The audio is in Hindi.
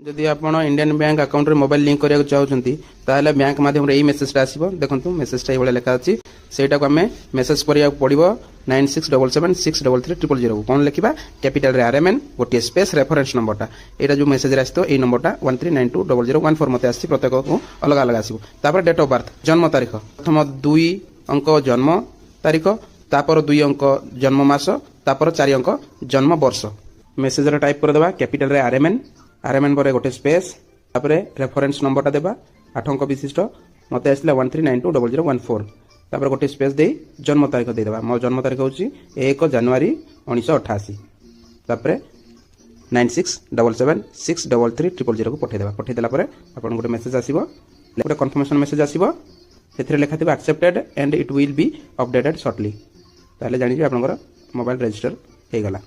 जदि आप इंडियन बैंक अकाउंट रे मोबाइल लिंक करिया चाहते ताहले बैंक माध्यम रे मेसेजटा आसीबो देखंतु मेसेजटा ए लिखा अछि सेटा को हमें मेसेज करिया पड़िबो 9677633300 कोन लिखिबा कैपिटल रे आरएमएन गोटे स्पेस रेफरेंस नंबरटा एटा जो मेसेज रे आस्तो ए नंबरटा 13920014 मते आसी प्रत्येक को अलग अलग आसीबो तापर डेट ऑफ बर्थ जन्म तारीख प्रथम 2 अंक जन्म तारीख तापर 2 अंक जन्म मास तापर 4 अंक जन्म वर्ष मेसेज रे टाइप कर देबा कैपिटल रे आरएमएन पर गोटे स्पेस तापर रेफरेंस नंबरटा देबा 8 अंक विशिष्ट मते आसला 13920014 तापर गोटे स्पेस दे जन्म तारीख दे देबा मो जन्म तारीख होची 1 जनवरी 1988 तापर 9677633300 को पठे देबा पठे देला परे आपन गोटे मेसेज आसीबो गोटे कंफर्मेशन मेसेज आसीबो सेथरे लेखा थिबा accepted and it will be updated shortly ताले जानि जे आपनकर मोबाइल रजिस्टर हे गला।